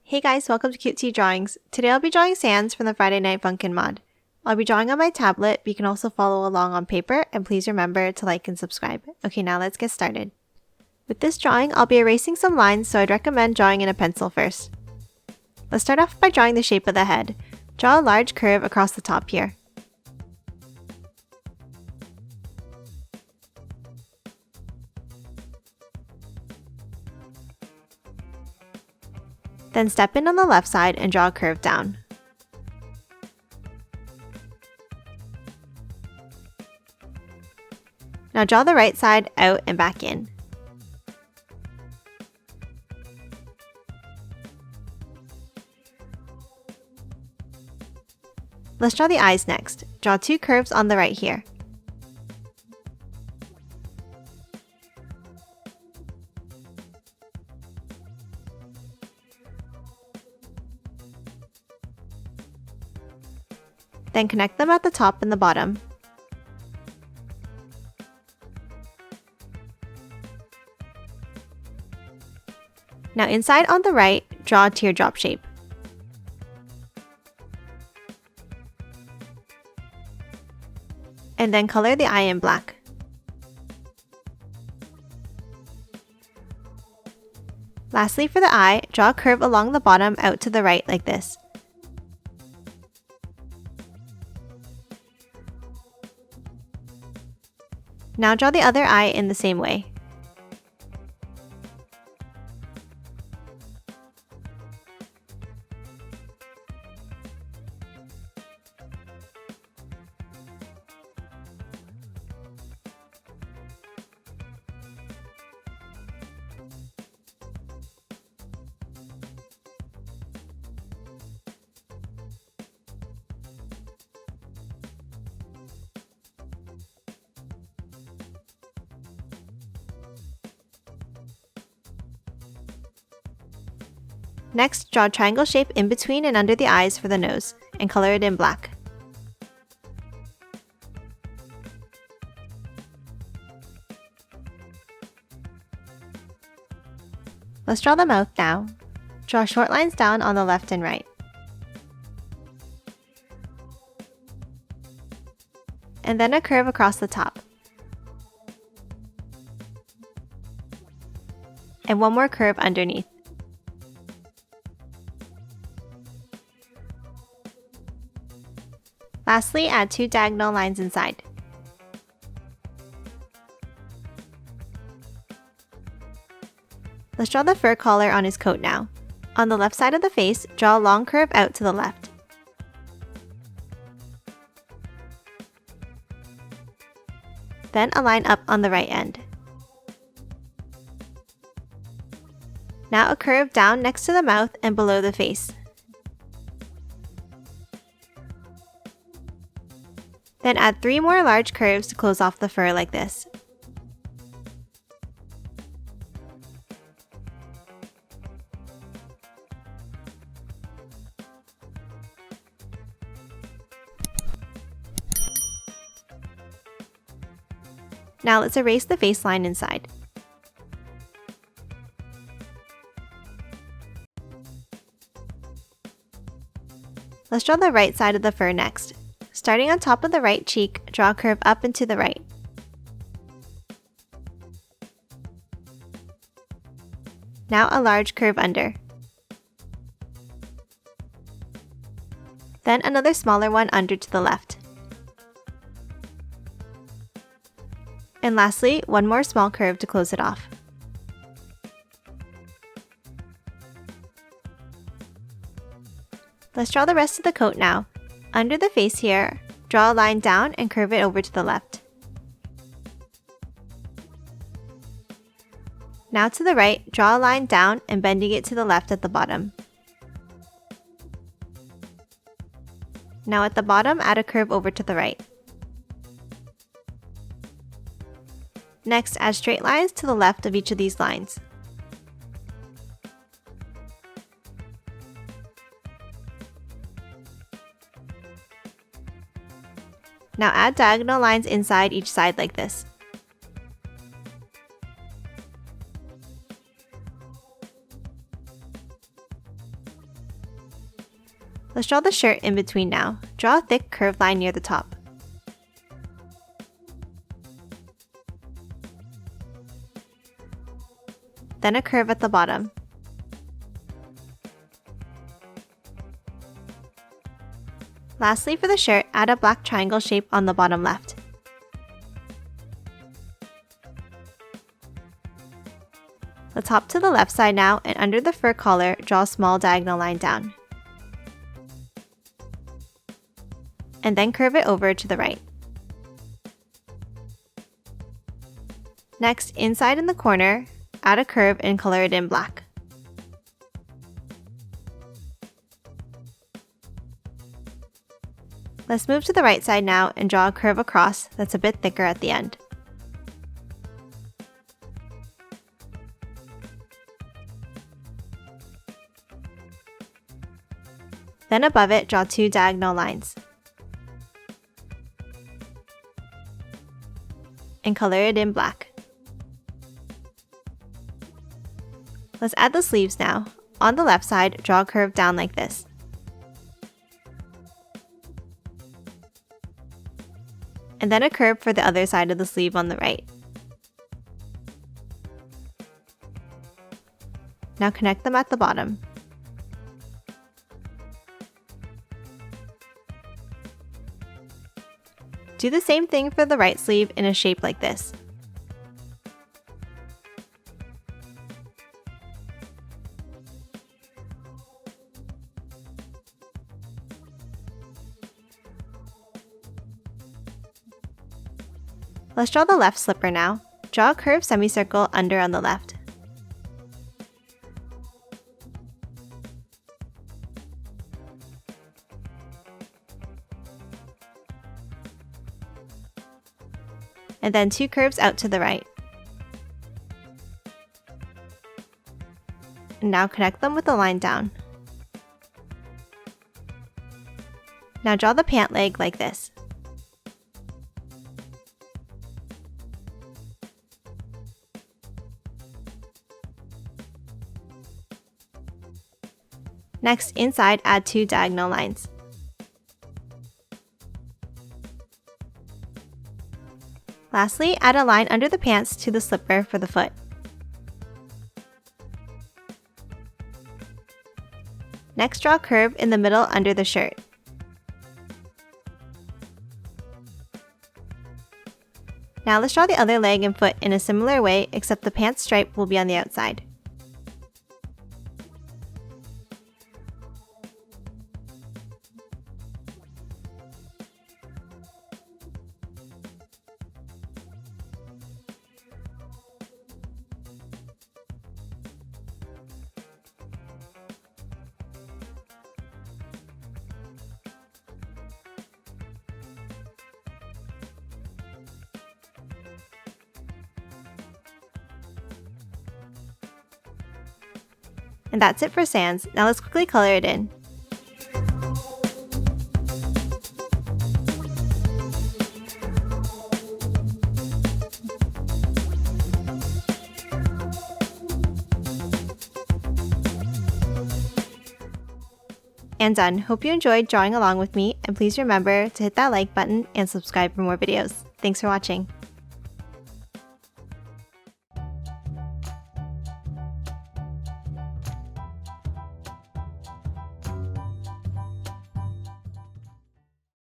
Hey guys, welcome to Cutesy Drawings. Today I'll be drawing Sans from the Friday Night Funkin Mod. I'll be drawing on my tablet, but you can also follow along on paper, and please remember to like and subscribe. Okay, now let's get started. With this drawing, I'll be erasing some lines, so I'd recommend drawing in a pencil first. Let's start off by drawing the shape of the head. Draw a large curve across the top here. Then step in on the left side and draw a curve down. Now draw the right side out and back in. Let's draw the eyes next. Draw two curves on the right here. Then connect them at the top and the bottom. Now inside on the right, draw a teardrop shape. And then color the eye in black. Lastly, for the eye, draw a curve along the bottom out to the right like this. Now draw the other eye in the same way. Next, draw a triangle shape in between and under the eyes for the nose, and color it in black. Let's draw the mouth now. Draw short lines down on the left and right. And then a curve across the top. And one more curve underneath. Lastly, add two diagonal lines inside. Let's draw the fur collar on his coat now. On the left side of the face, draw a long curve out to the left. Then a line up on the right end. Now a curve down next to the mouth and below the face. Then add three more large curves to close off the fur like this. Now let's erase the face line inside. Let's draw the right side of the fur next. Starting on top of the right cheek, draw a curve up and to the right. Now a large curve under. Then another smaller one under to the left. And lastly, one more small curve to close it off. Let's draw the rest of the coat now. Under the face here, draw a line down and curve it over to the left. Now to the right, draw a line down and bending it to the left at the bottom. Now at the bottom, add a curve over to the right. Next, add straight lines to the left of each of these lines. Now add diagonal lines inside each side like this. Let's draw the shirt in between now. Draw a thick curved line near the top. Then a curve at the bottom. Lastly, for the shirt, add a black triangle shape on the bottom left. Let's hop to the left side now, and under the fur collar, draw a small diagonal line down. And then curve it over to the right. Next, inside in the corner, add a curve and color it in black. Let's move to the right side now and draw a curve across that's a bit thicker at the end. Then above it, draw 2 diagonal lines. And color it in black. Let's add the sleeves now. On the left side, draw a curve down like this. And then a curve for the other side of the sleeve on the right. Now connect them at the bottom. Do the same thing for the right sleeve in a shape like this. Let's draw the left slipper now. Draw a curved semicircle under on the left. And then 2 curves out to the right. And now connect them with a line down. Now draw the pant leg like this. Next, inside, add 2 diagonal lines. Lastly, add a line under the pants to the slipper for the foot. Next, draw a curve in the middle under the shirt. Now let's draw the other leg and foot in a similar way, except the pants stripe will be on the outside. And that's it for Sans. Now let's quickly color it in. And done. Hope you enjoyed drawing along with me, and please remember to hit that like button and subscribe for more videos. Thanks for watching.